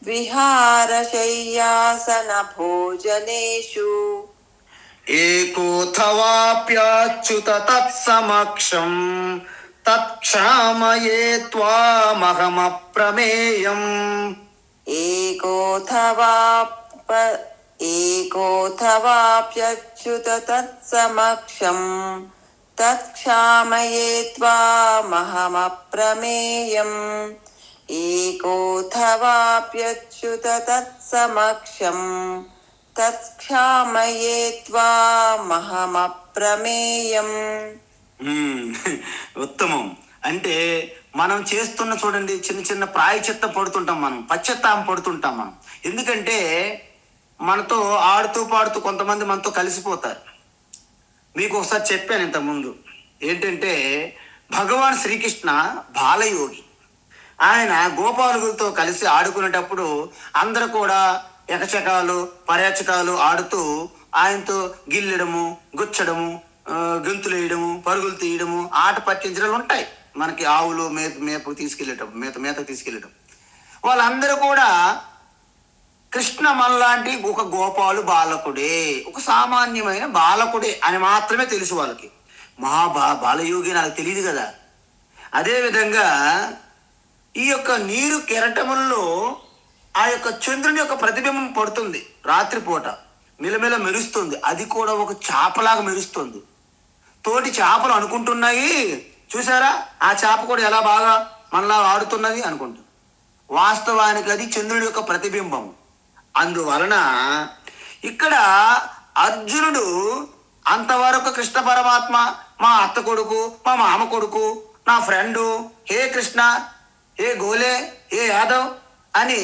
B: విహారశయ్యాసనభోజనేషు.
A: ఏకోథవాప్యాచ్యుత తత్సమక్షం తత్క్షామయే త్వామహమప్రమేయం.
B: ఏకోథవాప్యచ్యుత తత్సమక్షం తత్క్షామయే త్వామహమప్రమేయం. ఏకోథవాప్యచ్యుత తత్సమక్షం తత్క్షామయే త్వామహమప్రమేయం.
A: ఉత్తమం. అంటే మనం చేస్తున్న చూడండి చిన్న చిన్న ప్రాయచిత్తం పడుతుంటాం, మనం పశ్చాత్తాపం పడుతుంటాం మనం. ఎందుకంటే మనతో ఆడుతూ పాడుతూ కొంతమంది మనతో కలిసిపోతారు. మీకు ఒకసారి చెప్పాను ఇంతకుముందు ఏంటంటే, భగవాన్ శ్రీకృష్ణ బాలయోగి. ఆయన గోపాలులతో కలిసి ఆడుకునేటప్పుడు అందరూ కూడా ఎకచకాలు పర్యాచకాలు ఆడుతూ ఆయనతో గిల్లడము, గుచ్చడము, గెంతులు వేయడము, పరుగులు తీయడము, ఆట పట్టించడాలు ఉంటాయి మనకి. ఆవులు మేతకు తీసుకెళ్ళేటప్పుడు మేతకు తీసుకెళ్ళటం వాళ్ళందరూ కూడా కృష్ణ మనలాంటి ఒక గోపాలు బాలకుడే, ఒక సామాన్యమైన బాలకుడే అని మాత్రమే తెలుసు వాళ్ళకి. బాలయోగి నాకు తెలియదు కదా. అదేవిధంగా ఈ యొక్క నీరు కెరటముల్లో ఆ యొక్క చంద్రుని యొక్క ప్రతిబింబం పడుతుంది రాత్రిపూట, మిలమిల మెరుస్తుంది. అది కూడా ఒక చేపలాగా మెరుస్తుంది. తోటి చేపలు అనుకుంటున్నాయి, చూసారా ఆ చేప కూడా ఎలా బాగా మనలా ఆడుతున్నది అనుకుంటుంది. వాస్తవానికి అది చంద్రుడి యొక్క ప్రతిబింబం. అందువలన ఇక్కడ అర్జునుడు అంతవరకు కృష్ణ పరమాత్మ మా అత్త కొడుకు, మా మామ కొడుకు, నా ఫ్రెండు, హే కృష్ణ, హే గోలే, హే యాదవ్ అని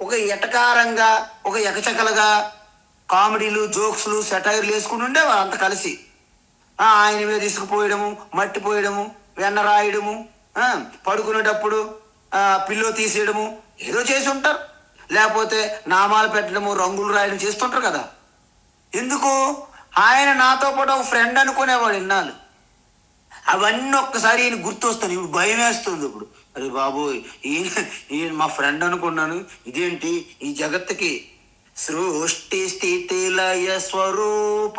A: ఒక ఎటకారంగా ఒక ఎకచకలుగా కామెడీలు, జోక్స్లు, సెటైర్లు వేసుకుని ఉండేవారు అంత కలిసి. ఆయన మీద తీసుకుపోయడము, మట్టి పోయడము, వెన్న రాయడము, పడుకునేటప్పుడు పిల్లో తీసేయడము ఏదో చేసి ఉంటారు. లేకపోతే నామాలు పెట్టడము, రంగులు రాయడం చేస్తుంటారు కదా. ఎందుకు? ఆయన నాతో పాటు ఒక ఫ్రెండ్ అనుకునేవాడు ఇన్నాళ్ళు. అవన్నీ ఒక్కసారి ఈయన గుర్తొస్తాను. ఇప్పుడు భయం వేస్తుంది. ఇప్పుడు అరే బాబోయ్, ఈయన మా ఫ్రెండ్ అనుకున్నాను, ఇదేంటి ఈ జగత్తుకి సృష్టి స్థితి లయ స్వరూప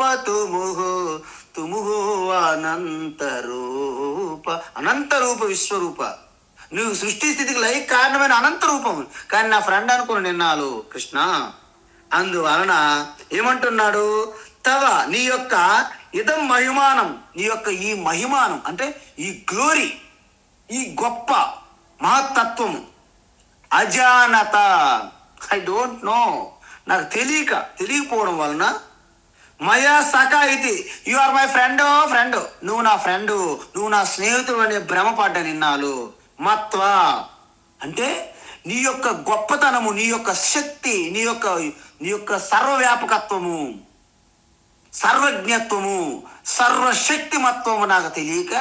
A: తుముహో అనంత రూప విశ్వరూప. నువ్వు సృష్టి స్థితికి లయ కారణమైన అనంత రూపం, కానీ నా ఫ్రెండ్ అనుకుని నిన్నాలు కృష్ణ. అందువలన ఏమంటున్నాడు? తవ నీ యొక్క ఇదం మహిమానం, నీ యొక్క ఈ మహిమానం అంటే ఈ గ్లోరీ, ఈ గొప్ప మహత్తత్వము. అజానత, ఐ డోంట్ నో, నాకు తెలియకపోవడం వలన మయా సఖ ఇది, యు ఆర్ మై ఫ్రెండ్, నువ్వు నా ఫ్రెండు, నువ్వు నా స్నేహితుడు అనే భ్రమపడ్డ నిన్నాలు. మత్వ అంటే నీ యొక్క గొప్పతనము, నీ యొక్క శక్తి, నీ యొక్క సర్వవ్యాపకత్వము, సర్వజ్ఞత్వము, సర్వశక్తిమత్వము నాకు తెలియక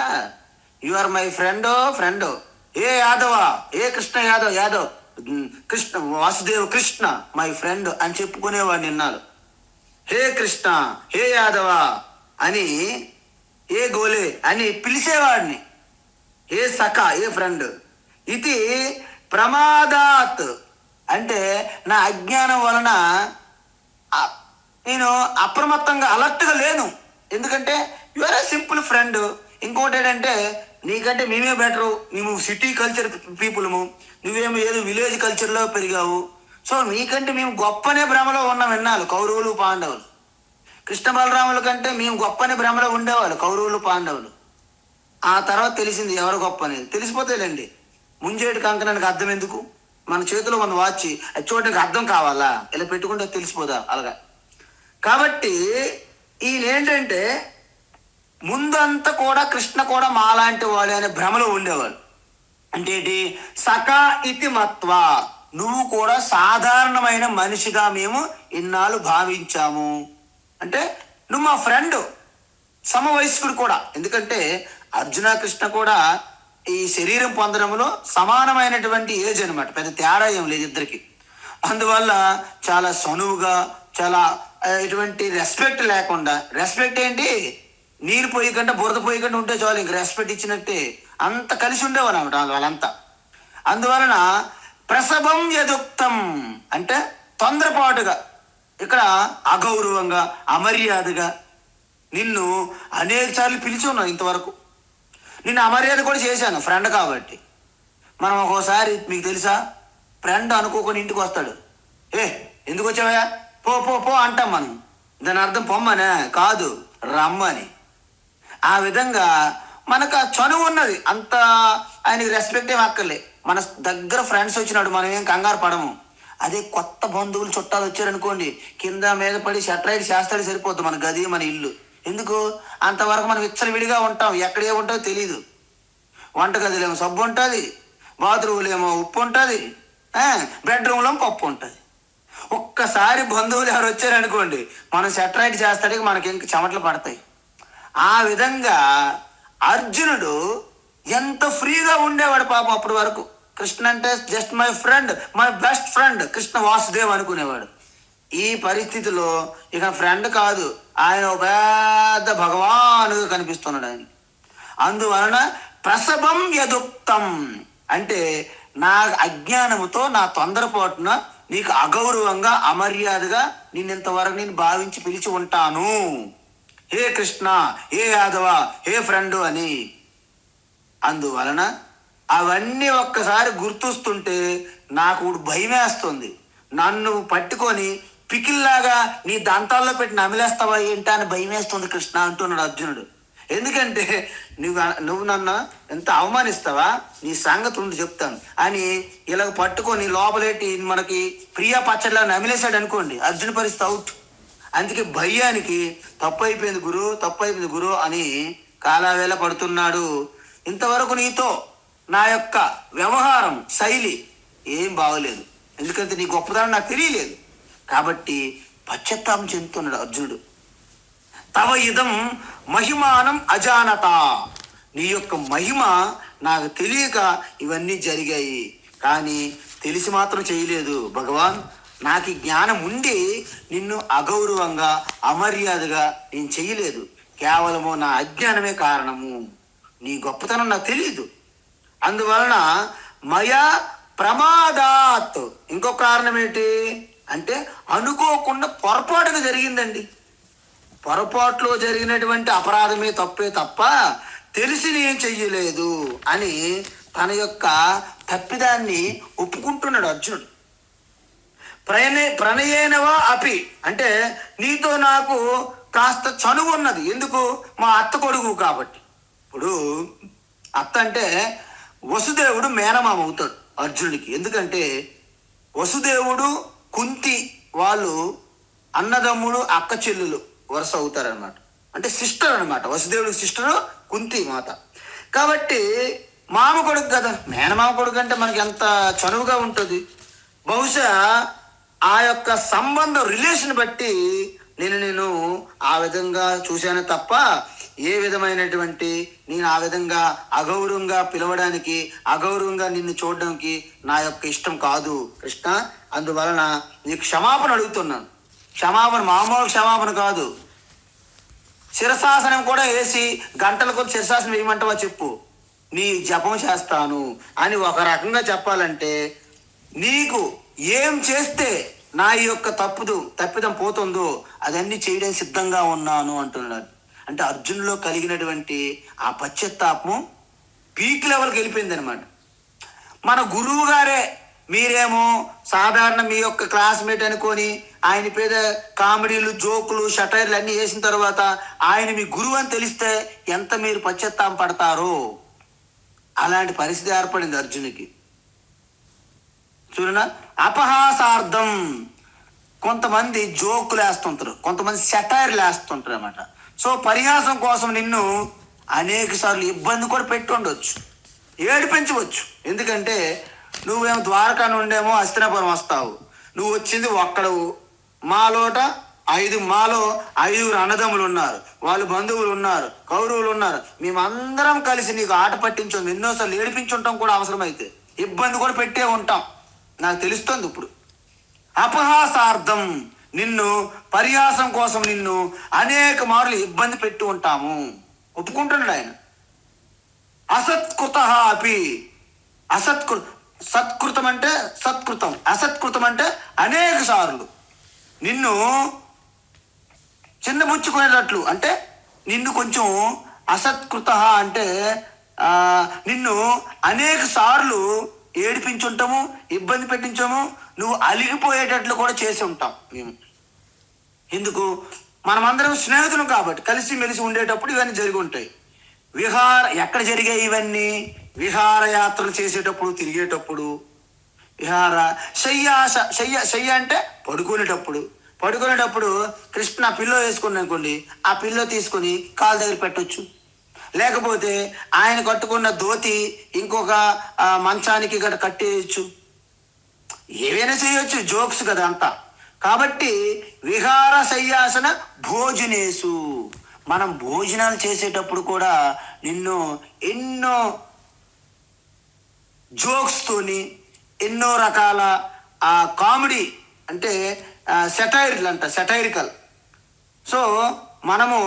A: యు ఆర్ మై ఫ్రెండ్, ఏ యాదవ, ఏ కృష్ణ యాదవ్, కృష్ణ వాసుదేవ కృష్ణ మై ఫ్రెండ్ అని చెప్పుకునేవాడిని నిన్నాడు. హే కృష్ణ, హే యాదవ అని, ఏ గోలే అని పిలిచేవాడిని. ఏ సఖ, ఏ ఫ్రెండ్. ఇది ప్రమాదాత్ అంటే నా అజ్ఞానం వలన నేను అప్రమత్తంగా అలర్ట్గా లేను. ఎందుకంటే you are a simple friend. ఇంకోటి ఏంటంటే నీకంటే మేమే బెటరు, మేము సిటీ కల్చర్ పీపుల్ము, నువ్వేమో ఏదో విలేజ్ కల్చర్లో పెరిగావు. సో నీకంటే మేము గొప్పనే భ్రమలో ఉన్నాం విన్నాను. కౌరవులు పాండవులు, కృష్ణ బలరాముల కంటే మేము గొప్పనే భ్రమలో ఉండేవాళ్ళు కౌరవులు పాండవులు. ఆ తర్వాత తెలిసింది ఎవరు గొప్ప అనేది. తెలిసిపోతేలేండి, ముంజేటి కంకణానికి అర్థం ఎందుకు? మన చేతిలో మన వాచి అది చూడడానికి అర్థం కావాలా? ఇలా పెట్టుకుంటే తెలిసిపోదా? అలాగా కాబట్టి ఈయన ఏంటంటే ముందంతా కూడా కృష్ణ కూడా మాలాంటి వాడు అనే భ్రమలో ఉండేవాడు. అంటే ఏంటి? సఖ ఇతి మత్వ, నువ్వు కూడా సాధారణమైన మనిషిగా మేము ఇన్నాళ్ళు భావించాము. అంటే నువ్వు మా ఫ్రెండ్, సమవయస్కుడు కూడా. ఎందుకంటే అర్జున కృష్ణ కూడా ఈ శరీరం పొందడంలో సమానమైనటువంటి ఏజ్ అనమాట, పెద్ద తేడా ఏం లేదు ఇద్దరికి. అందువల్ల చాలా సనువుగా, చాలా ఎటువంటి రెస్పెక్ట్ లేకుండా, రెస్పెక్ట్ ఏంటి, నీరు పోయకుండా బురద పోయకుండా ఉంటే చాలు, ఇంక రెస్పెక్ట్ ఇచ్చినట్టే, అంత కలిసి ఉండేవారు అనమాట వాళ్ళంతా. అందువలన ప్రసభం యదుక్తం అంటే తొందరపాటుగా, ఇక్కడ అగౌరవంగా, అమర్యాదగా నిన్ను అనేక సార్లు పిలిచి ఉన్నాను. ఇంతవరకు నిన్ను అమర్యాద కూడా చేశాను ఫ్రెండ్ కాబట్టి. మనం ఒక్కోసారి మీకు తెలుసా, ఫ్రెండ్ అనుకోకొని ఇంటికి వస్తాడు, ఎందుకు వచ్చావా, పో పో పో అంటాం మనం. దాని అర్థం పొమ్మనే కాదు, రమ్మని. ఆ విధంగా మనకు ఆ చనువు ఉన్నది, అంత ఆయనకి రెస్పెక్ట్ ఏం అక్కర్లే. మన దగ్గర ఫ్రెండ్స్ వచ్చినాడు మనం ఏం కంగారు పడము. అదే కొత్త బంధువులు చుట్టాలు వచ్చారనుకోండి, కింద మీద పడి షట్రైడ్ చేస్తాడు, సరిపోద్ది మన గది మన ఇల్లు. ఎందుకు? అంతవరకు మనం విచ్చలవిడిగా ఉంటాం, ఎక్కడే ఉంటుందో తెలీదు. వంటగదిలేమో సబ్బు ఉంటుంది, బాత్రూమ్లేమో ఉప్పు ఉంటుంది, బెడ్రూమ్లో పప్పు ఉంటుంది. ఒక్కసారి బంధువులు ఎవరు వచ్చారనుకోండి, మనం సెటరైట్ చేస్తాడికి మనకి ఇంక చెమటలు పడతాయి. ఆ విధంగా అర్జునుడు ఎంత ఫ్రీగా ఉండేవాడు పాపం అప్పటి వరకు. కృష్ణ అంటే just my friend, my best friend, Krishna Vasudev అనుకునేవాడు. ఈ పరిస్థితిలో ఇక ఫ్రెండ్ కాదు, ఆయన ఒక పెద్ద భగవానుగా కనిపిస్తున్నాడు ఆయన. అందువలన ప్రసభం యదుక్తం అంటే నా అజ్ఞానముతో, నా తొందరపాటున నీకు అగౌరవంగా, అమర్యాదగా నిన్నింతవరకు నేను భావించి పిలిచి ఉంటాను. హే కృష్ణ, హే యాదవ, హే ఫ్రెండు అని. అందువలన అవన్నీ ఒక్కసారి గుర్తొస్తుంటే నాకు భయం వేస్తుంది. నన్ను పట్టుకొని పికిల్లాగా నీ దంతాల్లో పెట్టి నమిలేస్తావా ఏంటా అని భయం వేస్తుంది కృష్ణ అంటున్నాడు అర్జునుడు. ఎందుకంటే నువ్వు నన్ను ఎంత అవమానిస్తావా, నీ సంగతి ఉంది చెప్తాను అని ఇలా పట్టుకొని లోపలేటి మనకి ప్రియా పచ్చడిలా నమిలేశాడు అనుకోండి, అర్జున పరిస్థితి అవుట్. అందుకే భయానికి తప్పు అయిపోయింది గురు అని కాలావేళ పడుతున్నాడు. ఇంతవరకు నీతో నా యొక్క వ్యవహారం శైలి ఏం బాగోలేదు, ఎందుకంటే నీ గొప్పదనం నాకు తెలియలేదు. కాబట్టి పశ్చాత్తాపం చెందుతున్నాడు అర్జునుడు. తవ ఇదం మహిమానం అజానత, నీ యొక్క మహిమ నాకు తెలియక ఇవన్నీ జరిగాయి, కానీ తెలిసి మాత్రం చేయలేదు భగవాన్. నాకు జ్ఞానం ఉండి నిన్ను అగౌరవంగా, అమర్యాదగా నేను చేయలేదు. కేవలము నా అజ్ఞానమే కారణము, నీ గొప్పతనం నాకు తెలియదు. అందువలన మయా ప్రమాదాత్, ఇంకో కారణం ఏంటి అంటే అనుకోకుండా పొరపాటుగా జరిగిందండి. పొరపాటులో జరిగినటువంటి అపరాధమే తప్పే తప్ప తెలిసి నేను చెయ్యలేదు అని తన యొక్క తప్పిదాన్ని ఒప్పుకుంటున్నాడు అర్జునుడు. ప్రణయేనవా అపి అంటే నీతో నాకు కాస్త చనువు ఉన్నది. ఎందుకు? మా అత్త కొడుకు కాబట్టి. ఇప్పుడు అత్త అంటే వసుదేవుడు మేనమామ అవుతాడు అర్జునుడికి. ఎందుకంటే వసుదేవుడు కుంతి వాళ్ళు అన్నదమ్ముడు, అక్క చెల్లులు వరుస అవుతారనమాట. అంటే సిస్టర్ అనమాట, వసుదేవుడికి సిస్టరు కుంతి మాత. కాబట్టి మామ కొడుకు కదా, మేనమామ కొడుకు అంటే మనకి ఎంత చనువుగా ఉంటుంది. బహుశా ఆ యొక్క సంబంధం రిలేషన్ బట్టి నేను ఆ విధంగా చూశాను తప్ప ఏ విధమైనటువంటి నేను ఆ విధంగా అగౌరవంగా పిలవడానికి, అగౌరవంగా నిన్ను చూడడానికి నా యొక్క ఇష్టం కాదు కృష్ణ. అందువలన నీకు క్షమాపణ అడుగుతున్నాను. క్షమాపణ మామూలు క్షమాపణ కాదు, శిరశాసనం కూడా వేసి గంటల కొద్ది శిరశాసనం వేయమంటావా చెప్పు, నీ జపం చేస్తాను అని ఒక రకంగా చెప్పాలంటే నీకు ఏం చేస్తే నా యొక్క తప్పిదం పోతుందో అదన్నీ చేయడానికి సిద్ధంగా ఉన్నాను అంటున్నాడు. అంటే అర్జునులో కలిగినటువంటి ఆ పశ్చాత్తాపము పీక్ లెవెల్కి వెళ్ళిపోయింది అనమాట. మన గురువు గారే, మీరేమో సాధారణ మీ యొక్క క్లాస్మేట్ అనుకొని ఆయన పేద కామెడీలు, జోకులు, షటైర్లు అన్నీ వేసిన తర్వాత ఆయన మీ గురువు అని తెలిస్తే ఎంత మీరు పశ్చాత్తాపం పడతారో అలాంటి పరిస్థితి ఏర్పడింది అర్జునుడికి. చూడనా, అపహాసార్థం కొంతమంది జోకులు వేస్తుంటారు, కొంతమంది సెటైర్లు వేస్తుంటారు అన్నమాట. సో పరిహాసం కోసం నిన్ను అనేక సార్లు ఇబ్బంది కూడా పెట్టి ఉండొచ్చు, ఏడిపించవచ్చు. ఎందుకంటే నువ్వేమో ద్వారకా నుండేమో హస్తినాపురం వస్తావు, నువ్వు వచ్చింది ఒక్కడవు. మాలో 5 అన్నదమ్ములు ఉన్నారు, వాళ్ళు బంధువులు ఉన్నారు, కౌరవులు ఉన్నారు. మేమందరం కలిసి నీకు ఆట పట్టించాం, ఎన్నోసార్లు ఏడిపించుంటాం కూడా, అవసరమైతే ఇబ్బంది కూడా పెట్టే ఉంటాం. నాకు తెలుస్తుంది ఇప్పుడు. అపహాసార్థం, నిన్ను పరిహాసం కోసం నిన్ను అనేక మార్లు ఇబ్బంది పెట్టి ఉంటాము. ఒప్పుకుంటున్నాడు ఆయన. అసత్కృత అపి, సత్కృతం అంటే సత్కృతం, అసత్కృతం అంటే అనేక సార్లు నిన్ను చిన్నబుచ్చుకునేటట్లు, అంటే నిన్ను కొంచెం అసత్కృత అంటే నిన్ను అనేక సార్లు ఏడిపించుంటాము, ఇబ్బంది పెట్టించాము, నువ్వు అలిగిపోయేటట్లు కూడా చేసి ఉంటాం మేము. ఎందుకు? మనమందరం స్నేహితులు కాబట్టి కలిసిమెలిసి ఉండేటప్పుడు ఇవన్నీ జరిగి ఉంటాయి. ఎక్కడ జరిగాయి ఇవన్నీ? విహారయాత్రలు చేసేటప్పుడు, తిరిగేటప్పుడు. శయ్య అంటే పడుకునేటప్పుడు కృష్ణ పిల్లో వేసుకుని అనుకోండి, ఆ పిల్లో తీసుకొని కాలు దగ్గర పెట్టొచ్చు. లేకపోతే ఆయన కట్టుకున్న ధోతి ఇంకొక మంచానికి కట్టేయచ్చు, ఏవైనా చేయొచ్చు. జోక్స్ కదా అంతా. కాబట్టి విహార శయ్యాసన భోజనేసు, మనం భోజనాలు చేసేటప్పుడు కూడా నిన్ను ఎన్నో జోక్స్తోని, ఎన్నో రకాల కామెడీ అంటే సెటైరికల్. సో మనము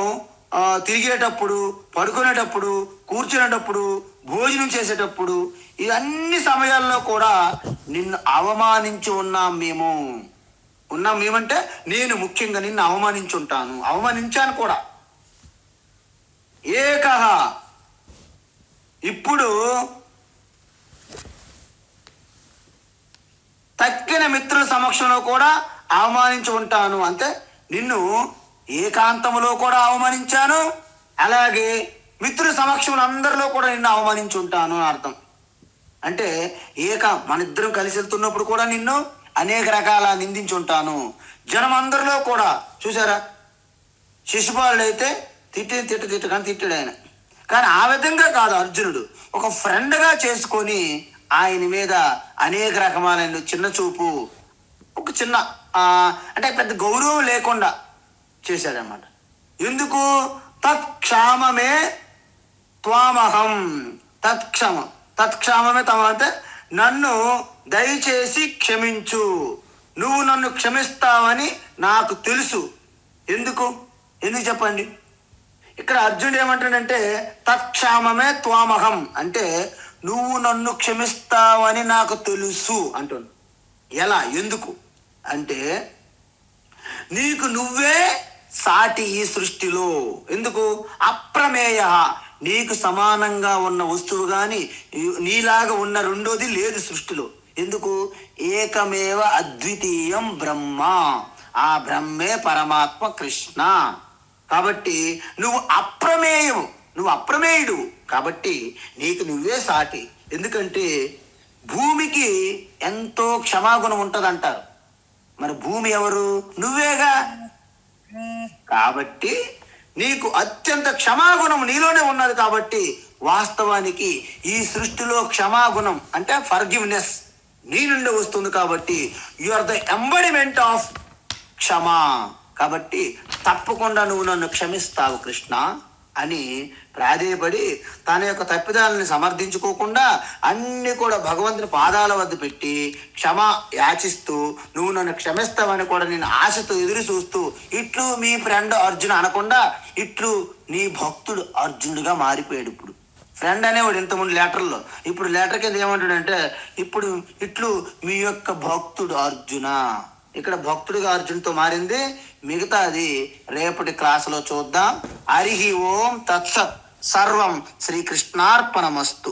A: తిరిగేటప్పుడు, పడుకునేటప్పుడు, కూర్చునేటప్పుడు, భోజనం చేసేటప్పుడు, ఈ అన్ని సమయాల్లో కూడా నిన్ను అవమానించి ఉన్నాం మేమంటే నేను ముఖ్యంగా నిన్ను అవమానించాను కూడా. ఏకహ, ఇప్పుడు తక్కిన మిత్రుల సమక్షంలో కూడా అవమానించి ఉంటాను. అంటే నిన్ను ఏకాంతములో కూడా అవమానించాను, అలాగే మిత్రుల సమక్షంలో అందరిలో కూడా నిన్ను అవమానించి ఉంటాను అని అర్థం. అంటే మన ఇద్దరం కలిసి వెళ్తున్నప్పుడు కూడా నిన్ను అనేక రకాల నిందించి ఉంటాను. జనం అందరిలో కూడా చూసారా, శిశుపాలుడు అయితే తిట్టాడు ఆయన. కానీ ఆ విధంగా కాదు, అర్జునుడు ఒక ఫ్రెండ్గా చేసుకొని ఆయన మీద అనేక రకమైన చిన్న చూపు, ఒక చిన్న అంటే పెద్ద గౌరవం లేకుండా చేశాడనమాట. ఎందుకు? తత్క్షామమే త్వామహం, తత్క్షామమే తమ అంటే నన్ను దయచేసి క్షమించు, నువ్వు నన్ను క్షమిస్తావని నాకు తెలుసు. ఎందుకు చెప్పండి? ఇక్కడ అర్జునుడు ఏమంటాడంటే తత్క్షామమే త్వామహం అంటే నువ్వు నన్ను క్షమిస్తావని నాకు తెలుసు అంటున్నాడు. ఎలా? ఎందుకు అంటే నీకు నువ్వే సాటి ఈ సృష్టిలో. ఎందుకు? అప్రమేయ, నీకు సమానంగా ఉన్న వస్తువు కానీ నీలాగా ఉన్న రెండోది లేదు సృష్టిలో. ఎందుకు? ఏకమేవ అద్వితీయం బ్రహ్మ, ఆ బ్రహ్మే పరమాత్మ కృష్ణ. కాబట్టి నువ్వు అప్రమేయుడు కాబట్టి నీకు నువ్వే సాటి. ఎందుకంటే భూమికి ఎంతో క్షమాగుణం ఉంటుందంటారు. మరి భూమి ఎవరు? నువ్వేగా. కాబట్టి నీకు అత్యంత క్షమాగుణం నీలోనే ఉన్నది. కాబట్టి వాస్తవానికి ఈ సృష్టిలో క్షమాగుణం అంటే ఫర్గివ్నెస్ నీ నుండి వస్తుంది. కాబట్టి యు ఆర్ ద ఎంబడిమెంట్ ఆఫ్ క్షమా. కాబట్టి తప్పకుండా నువ్వు నన్ను క్షమిస్తావు కృష్ణ అని ప్రాధేయపడి తన యొక్క తప్పిదాలని సమర్థించుకోకుండా అన్ని కూడా భగవంతుని పాదాల వద్ద పెట్టి క్షమ యాచిస్తూ నువ్వు నన్ను క్షమిస్తావని కూడా నేను ఆశతో ఎదురు చూస్తూ ఇట్లు మీ ఫ్రెండ్ అర్జున్ అనకుండా ఇట్లు నీ భక్తుడు అర్జునుడిగా మారిపోయాడు. ఇప్పుడు ఫ్రెండ్ అనేవాడు ఇంతకుముందు లెటర్లో, ఇప్పుడు లెటర్ కింద ఏమంటాడంటే ఇప్పుడు ఇట్లు మీ యొక్క భక్తుడు అర్జున. ఇక్కడ భక్తుడిగా అర్జున్తో మారింది. మిగతాది రేపటి క్లాసులో చూద్దాం. హరి ఓం తత్సత్. సర్వం శ్రీకృష్ణార్పణమస్తు.